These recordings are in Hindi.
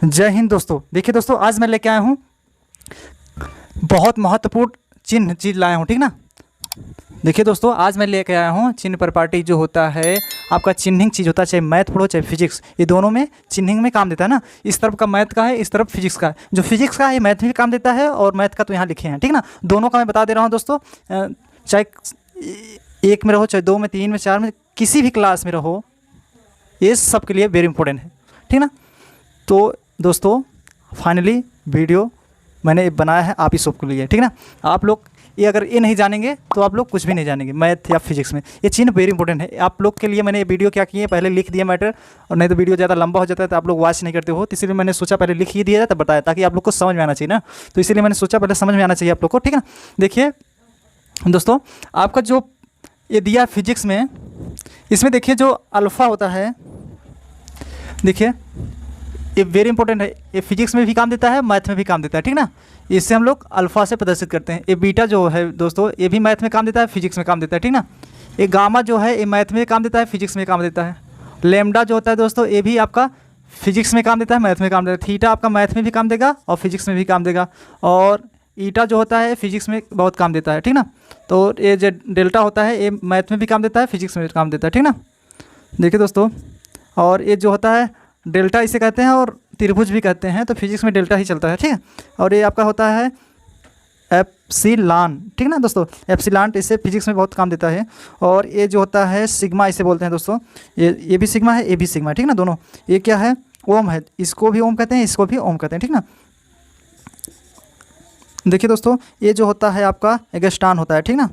जय हिंद दोस्तों। देखिए दोस्तों, आज मैं लेके आया हूँ बहुत महत्वपूर्ण चिन्ह चीज़ लाया हूँ, ठीक ना। देखिए दोस्तों, आज मैं लेके आया हूँ चिन्ह प्रॉपर्टी जो होता है आपका चिन्हिंग चीज़ होता है, चाहे मैथ पढ़ो चाहे फिजिक्स, ये दोनों में चिन्हिंग में काम देता है ना। इस तरफ का मैथ का है, इस तरफ फिजिक्स का है। जो फिजिक्स का है मैथ में भी काम देता है और मैथ का तो यहाँ लिखे हैं, ठीक ना। दोनों का मैं बता दे रहा हूँ दोस्तों। चाहे एक में रहो, चाहे दो में, तीन में, चार में, किसी भी क्लास में रहो, ये सब के लिए वेरी इंपॉर्टेंट है, ठीक ना। तो दोस्तों फाइनली वीडियो मैंने बनाया है आप ही सबके लिए, ठीक ना। आप लोग ये अगर ये नहीं जानेंगे तो आप लोग कुछ भी नहीं जानेंगे मैथ या फिजिक्स में। ये चिन्ह वेरी इंपॉर्टेंट है आप लोग के लिए। मैंने ये वीडियो क्या किए, पहले लिख दिया मैटर, और नहीं तो वीडियो ज़्यादा लंबा हो जाता है तो आप लोग वॉच नहीं करते हो, तो इसलिए मैंने सोचा पहले लिख ही दिया जाए तब बताया, ताकि आप लोग को समझ में आना चाहिए ना। तो इसीलिए मैंने सोचा पहले समझ में आना चाहिए आप लोग को, ठीक है ना। देखिए दोस्तों, आपका जो ये दिया फिजिक्स में, इसमें देखिए जो अल्फ़ा होता है, देखिए ये वेरी इंपॉर्टेंट है। ये फिजिक्स में भी काम देता है, मैथ में भी काम देता है, ठीक ना। इससे हम लोग अल्फ़ा से प्रदर्शित करते हैं। ये बीटा जो है दोस्तों, ये भी मैथ में काम देता है, फिजिक्स में काम देता है, ठीक ना। ये गामा जो है ये मैथ में काम देता है, फिजिक्स में काम देता है। लैम्डा जो होता है दोस्तों, ये भी आपका फिजिक्स में काम देता है, मैथ में काम देता है। थीटा आपका मैथ में भी काम देगा और फिजिक्स में भी काम देगा। और ईटा जो होता है फिजिक्स में बहुत काम देता है, ठीक ना। तो ये जो डेल्टा होता है ये मैथ में भी काम देता है, फिजिक्स में भी काम देता है, ठीक ना। देखिए दोस्तों, और ये जो होता है डेल्टा इसे कहते हैं और त्रिभुज भी कहते हैं, तो फिजिक्स में डेल्टा ही चलता है, ठीक है। और ये आपका होता है एप्सिलॉन, ठीक ना दोस्तों। एप्सिलॉन इसे फिजिक्स में बहुत काम देता है। और ये जो होता है सिग्मा इसे बोलते हैं दोस्तों। ये भी सिग्मा है, ये भी सिग्मा है, ठीक ना। दोनों ये क्या है, ओम है, इसको भी ओम कहते हैं, इसको भी ओम कहते हैं, ठीक ना। देखिए दोस्तों, ये जो होता है आपका एगस्ट्रॉन होता है, ठीक ना।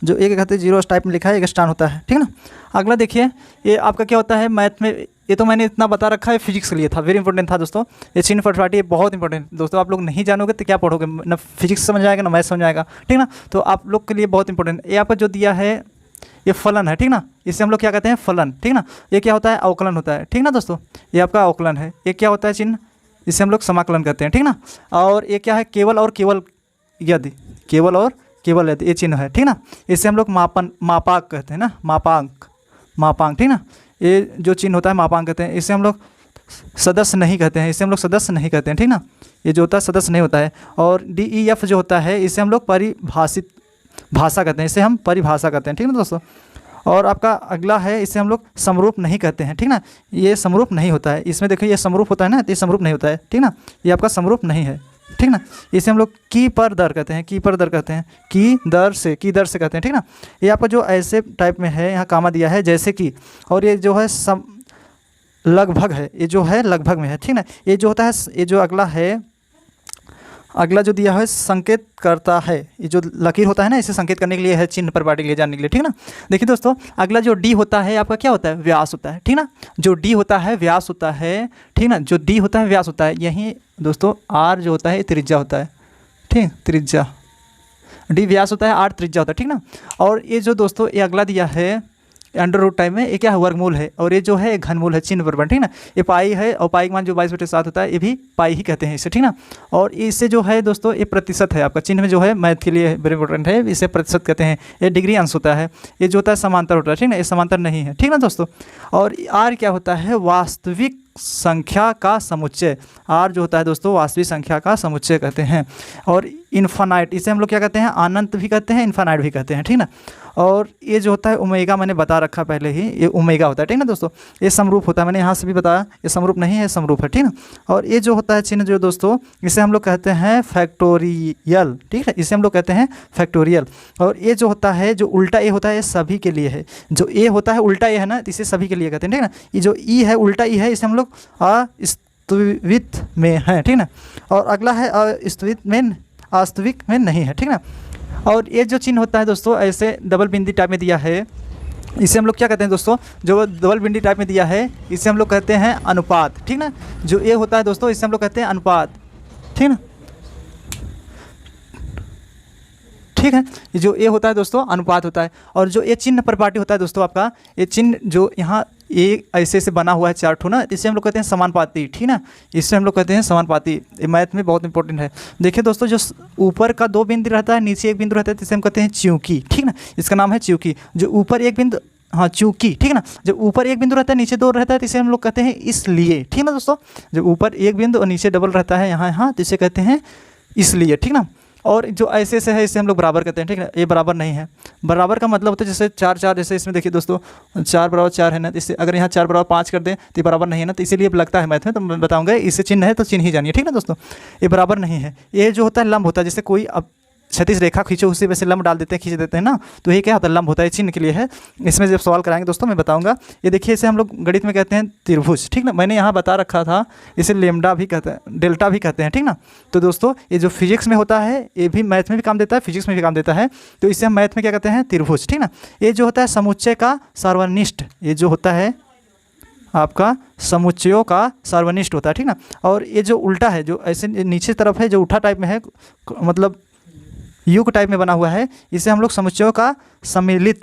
जो एक कहते हैं जीरो टाइप में लिखा है, एगस्ट्रॉन होता है, ठीक ना। अगला देखिए, ये आपका क्या होता है मैथ में, ये तो मैंने इतना बता रखा है, फिजिक्स के लिए था, वेरी इंपॉर्टेंट था दोस्तों। ये चिन्ह प्रॉपर्टी बहुत इंपॉर्टेंट दोस्तों। आप लोग नहीं जानोगे तो क्या पढ़ोगे, ना फिजिक्स समझ आएगा ना मैथ समझ आएगा, ठीक ना। तो आप लोग के लिए बहुत इंपॉर्टेंट। ये आपका जो दिया है ये फलन है, ठीक ना। इसे हम लोग क्या कहते हैं, फलन, ठीक ना। ये क्या होता है, अवकलन होता है, ठीक ना दोस्तों। ये आपका अवकलन है। ये क्या होता है चिन्ह, इसे हम लोग समाकलन कहते हैं, ठीक ना। और ये क्या है, केवल और केवल यदि, केवल और केवल यदि, ये चिन्ह है, ठीक ना। इसे हम लोग मापांक कहते हैं ना, मापांक, ठीक ना। ये जो चिन्ह होता है मापांक कहते हैं। इसे हम लोग सदस्य नहीं कहते हैं, इसे हम लोग सदस्य नहीं कहते हैं, ठीक ना। ये जो होता है सदस्य नहीं होता है। और DEF जो होता है इसे हम लोग परिभाषित भाषा कहते हैं, इसे हम परिभाषा कहते हैं, ठीक ना दोस्तों। और आपका अगला है, इसे हम लोग समरूप नहीं कहते हैं, ठीक ना। ये समरूप नहीं होता है। इसमें देखिए ये समरूप होता है ना, तो ये समरूप नहीं होता है, ठीक ना। ये आपका समरूप नहीं है, ठीक ना। इसे हम लोग की पर दर कहते हैं, की पर दर कहते हैं, की दर से कहते हैं, ठीक ना। ये आपका जो ऐसे टाइप में है, यहाँ कामा दिया है जैसे कि, और ये जो है लगभग है, ये जो है लगभग में है, ठीक ना। ये जो होता है, ये जो अगला है, अगला जो दिया है संकेत करता है। ये जो लकीर होता है ना, इसे संकेत करने के लिए है, चिन्ह प्रॉपर्टी के लिए जानने के लिए, ठीक ना। देखिए दोस्तों, अगला जो D होता है आपका क्या होता है, व्यास होता है, ठीक ना। जो D होता है व्यास होता है, ठीक ना। जो D होता है व्यास होता है। यहीं दोस्तों R जो होता है ये त्रिज्या होता है, ठीक, त्रिज्या। D व्यास होता है, R त्रिज्या होता है, ठीक ना। और ये जो दोस्तों ये अगला दिया है अंडर रूट टाइप में, ये क्या है, वर्गमूल है। और ये जो है घनमूल है, चिन्ह प्रॉपर्टी, ठीक ना। ये पाई है, और पाई का मान जो 22/7 होता है, ये भी पाई ही कहते हैं इसे, ठीक ना। और इससे जो है दोस्तों ये प्रतिशत है आपका चिन्ह में, जो है मैथ के लिए वेरी इंपॉर्टेंट है, इसे प्रतिशत कहते हैं। ये डिग्री अंश होता है। ये जो होता है समांतर होता है, ठीक ना। ये समांतर नहीं है, ठीक ना दोस्तों। और R क्या होता है, वास्तविक संख्या का समुच्चय। R जो होता है दोस्तों वास्तविक संख्या का समुच्चय कहते हैं। और इन्फानाइट, इसे हम लोग क्या कहते हैं, अनंत भी कहते हैं, इन्फानाइट भी कहते हैं, ठीक ना। और ये जो होता है ओमेगा, मैंने बता रखा पहले ही, ये ओमेगा होता है, ठीक ना दोस्तों। ये समरूप होता है, मैंने यहाँ से भी बताया, ये समरूप नहीं है, समरूप है, ठीक ना। और ये जो होता है चिन्ह जो दोस्तों, इसे हम लोग कहते हैं फैक्टोरियल, ठीक है, इसे हम लोग कहते हैं फैक्टोरियल। और ये जो होता है, जो उल्टा ए होता है, ये सभी के लिए है। जो ए होता है उल्टा ए है ना, इसे सभी के लिए कहते हैं, ठीक ना। ये जो ई है उल्टा ई है, इसे हम लोग अस्तवित में है, ठीक ना। और अगला है अस्तविक में नहीं है, ठीक ना। और ये जो चिन्ह होता है दोस्तों ऐसे डबल बिंदी टाइप में दिया है, इसे हम लोग क्या कहते हैं दोस्तों, जो डबल बिंदी टाइप में दिया है इसे हम लोग कहते हैं अनुपात, ठीक ना। जो ये होता है दोस्तों इसे हम लोग कहते हैं अनुपात, ठीक ना, ठीक है। ये जो ए होता है दोस्तों अनुपात होता है। और जो ये चिन्ह प्रॉपर्टी होता है दोस्तों आपका, ये चिन्ह जो यहाँ ये ऐसे से बना हुआ है चार ठो ना, इसे हम लोग कहते हैं समानुपाती, ठीक ना। इसे हम लोग कहते हैं समानुपाती। ये मैथ में बहुत इंपॉर्टेंट है। देखिए दोस्तों, जो ऊपर का 2 बिंदु रहता है, नीचे 1 बिंदु रहता है, इसे हम कहते हैं च्यूकी, ठीक ना। इसका नाम है च्यूकी। जो ऊपर 1 बिंदु हाँ चूंकि, ठीक है ना, जब ऊपर एक बिंदु रहता है नीचे 2 रहता है तो इसे हम लोग कहते हैं इसलिए, ठीक है ना दोस्तों। जब ऊपर एक बिंदु और नीचे डबल रहता है यहाँ तो इसे कहते हैं इसलिए, ठीक ना। और जो ऐसे से है इसे हम लोग बराबर कहते हैं, ठीक है। ये बराबर नहीं है। बराबर का मतलब होता है जैसे 4 4, जैसे इसमें देखिए दोस्तों 4 बराबर 4 है ना, तो इससे अगर यहाँ 4 बराबर 5 कर दें तो ये बराबर नहीं है ना, तो इसीलिए लगता है मैथ में, तो मैं बताऊँगा इससे चिन्ह है तो चिन्ह ही जानिए, ठीक ना दोस्तों। ये बराबर नहीं है। ये जो होता है लंब होता है, जैसे कोई अब क्षैतिज रेखा खींचो उसी वैसे लंब डाल देते हैं, खींच देते हैं ना, तो ये क्या होता है लंब होता है, चिन्ह के लिए है। इसमें जब सवाल कराएंगे दोस्तों मैं बताऊंगा। ये देखिए इसे हम लोग गणित में कहते हैं त्रिभुज, ठीक ना। मैंने यहाँ बता रखा था इसे लेमडा भी कहते हैं, डेल्टा भी कहते हैं, ठीक ना। तो दोस्तों ये जो फिजिक्स में होता है ये भी मैथ में भी काम देता है, फिजिक्स में भी काम देता है, तो इसे हम मैथ में क्या कहते हैं त्रिभुज, ठीक ना। ये जो होता है समुच्चय का सर्वनिष्ठ, ये जो होता है आपका समुच्चयों का सर्वनिष्ठ होता है, ठीक ना। और ये जो उल्टा है, जो ऐसे नीचे तरफ है, जो उठा टाइप में है, मतलब युग टाइप में बना हुआ है, इसे हम लोग समुच्चयों का सम्मिलन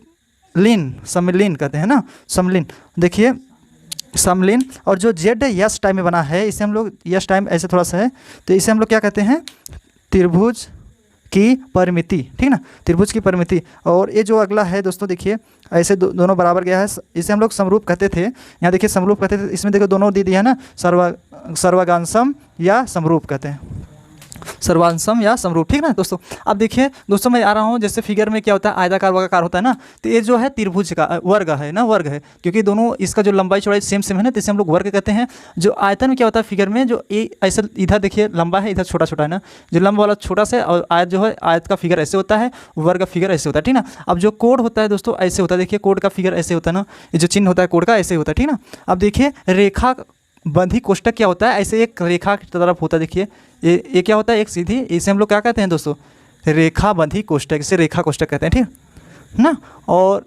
कहते हैं ना, सम्मिलन। देखिए सम्मिलन। और जो जेड यस टाइप में बना है इसे हम लोग, यस टाइप ऐसे थोड़ा सा है, तो इसे हम लोग क्या कहते हैं त्रिभुज की परिमिति, ठीक ना, त्रिभुज की परिमिति। और ये जो अगला है दोस्तों देखिए ऐसे दोनों बराबर गया है, इसे हम लोग समरूप कहते थे। यहाँ देखिए समरूप कहते थे, इसमें देखो दोनों दे दिया है ना, सर्वांगांशम या समरूप कहते हैं, सर्वांशम या समरूप, ठीक ना दोस्तों। अब देखिए दोस्तों मैं आ रहा हूँ, जैसे फिगर में क्या होता है आयताकार वर्गाकार होता है ना, तो ये जो है त्रिभुज का वर्ग है ना, वर्ग है, क्योंकि दोनों इसका जो लंबाई चौड़ाई सेम सेम है ना, तो इसे हम लोग वर्ग कहते हैं। जो आयतन में क्या होता है फिगर में, जो ये ऐसे इधर देखिए लंबा है, इधर छोटा छोटा है ना, जो लंबा वाला छोटा सा, और आयत जो है आयत का फिगर ऐसे होता है, वर्ग का फिगर ऐसे होता है, ठीक ना। अब जो कोड होता है दोस्तों ऐसे होता है, देखिए कोड का फिगर ऐसे होता है ना, ये जो चिन्ह होता है कोड का ऐसे होता है, ठीक ना। अब देखिए रेखा बंधी कोष्टक क्या होता है, ऐसे एक रेखा की तरफ होता है, देखिए ये क्या होता है एक सीधी, इसे हम लोग क्या कहते हैं दोस्तों रेखा बंधी कोष्टक, इसे रेखा कोष्टक कहते हैं, ठीक ना। और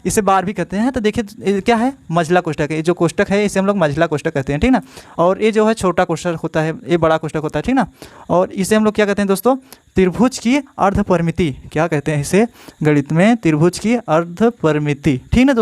इसे बार भी कहते हैं। तो देखिए ये क्या है मझला कोष्टक है, ये जो कोष्टक है इसे हम लोग मझला कोष्टक कहते हैं, ठीक ना। और ये जो है छोटा कोष्टक होता है, ये बड़ा कोष्टक होता है, ठीक ना। और इसे हम लोग क्या कहते हैं दोस्तों त्रिभुज की अर्ध परिमिति, क्या कहते हैं इसे गणित में त्रिभुज की अर्ध परिमिति, ठीक ना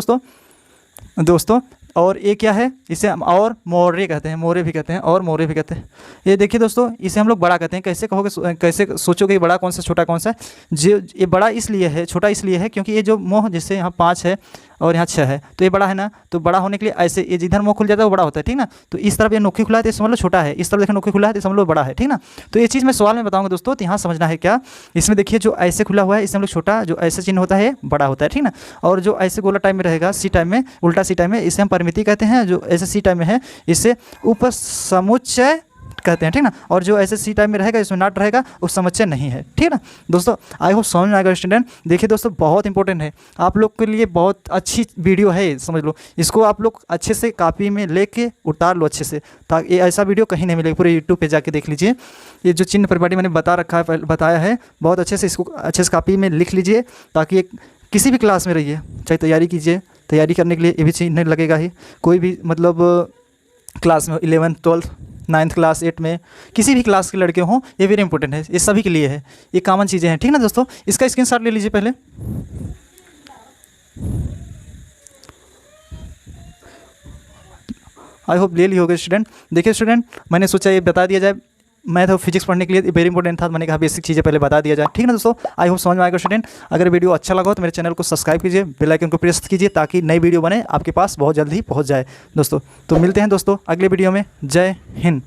दोस्तों। और ये क्या है, इसे हम और मोरे कहते हैं, मोरे भी कहते हैं और मोरे भी कहते हैं। ये देखिए दोस्तों इसे हम लोग बड़ा कहते हैं। कैसे कहोगे, कैसे सोचोगे ये बड़ा कौन सा छोटा कौन सा है? जो ये बड़ा इसलिए है, छोटा इसलिए है क्योंकि ये जो मोह जैसे यहाँ 5 है और यहाँ 6 है तो ये बड़ा है ना, तो बड़ा होने के लिए ऐसे ये जिधर मुँह खुल जाता है वो बड़ा होता है, ठीक ना। तो इस तरफ ये नोखी खुला है तो समझ लो छोटा है, इस तरफ देखिए नोखी खुला है तो समझ लो बड़ा है, ठीक ना। तो ये चीज़ मैं सवाल में बताऊँगा दोस्तों, तो यहाँ समझना है क्या, इसमें देखिए जो ऐसे खुला हुआ है इसे हम लोग छोटा, जो ऐसे चिन्ह होता है बड़ा होता है, ठीक ना। और जो ऐसे गोला टाइप में रहेगा सी टाइप में, उल्टा सी टाइप में, इसे हम परिमिति कहते हैं। जो ऐसे सी टाइप में है इसे उपसमुच्चय कहते हैं, ठीक ना। और जो ऐसे सी टाइप में रहेगा इसमें नॉट रहेगा उस समुच्चय नहीं है, ठीक ना दोस्तों। आई होप समझ में आएगा स्टूडेंट। देखिए दोस्तों बहुत इंपॉर्टेंट है, आप लोग के लिए बहुत अच्छी वीडियो है, समझ लो इसको आप लोग अच्छे से कॉपी में लेके उतार लो अच्छे से, ताकि ऐसा वीडियो कहीं नहीं मिलेगा। पूरे यूट्यूब पे जाके देख लीजिए, ये जो चिन्ह परिपाटी मैंने बता रखा है, बताया है, बहुत अच्छे से इसको अच्छे से कॉपी में लिख लीजिए, ताकि किसी भी क्लास में रहिए, चाहे तैयारी कीजिए, तैयारी करने के लिए ये भी चिन्ह लगेगा ही, कोई भी मतलब क्लास में 11th 12th 9th क्लास 8 में किसी भी क्लास के लड़के हों, ये वेरी इंपॉर्टेंट है, ये सभी के लिए है, ये कॉमन चीज़ें हैं, ठीक ना दोस्तों। इसका स्क्रीनशॉट ले लीजिए पहले। आई होप ले ली होगी स्टूडेंट। देखिए स्टूडेंट मैंने सोचा ये बता दिया जाए, मैथ और फिजिक्स पढ़ने के लिए वेरी इंपॉर्टेंट था, मैंने कहा बेसिक चीज़ें पहले बता दिया जाए, ठीक है ना दोस्तों। आई होप समझ में आएगा स्टूडेंट। अगर वीडियो अच्छा लगा हो तो मेरे चैनल को सब्सक्राइब कीजिए, बेल आइकन को प्रेस कीजिए, ताकि नई वीडियो बने आपके पास बहुत जल्द ही पहुंच जाए दोस्तों। तो मिलते हैं दोस्तों अगले वीडियो में। जय हिंद।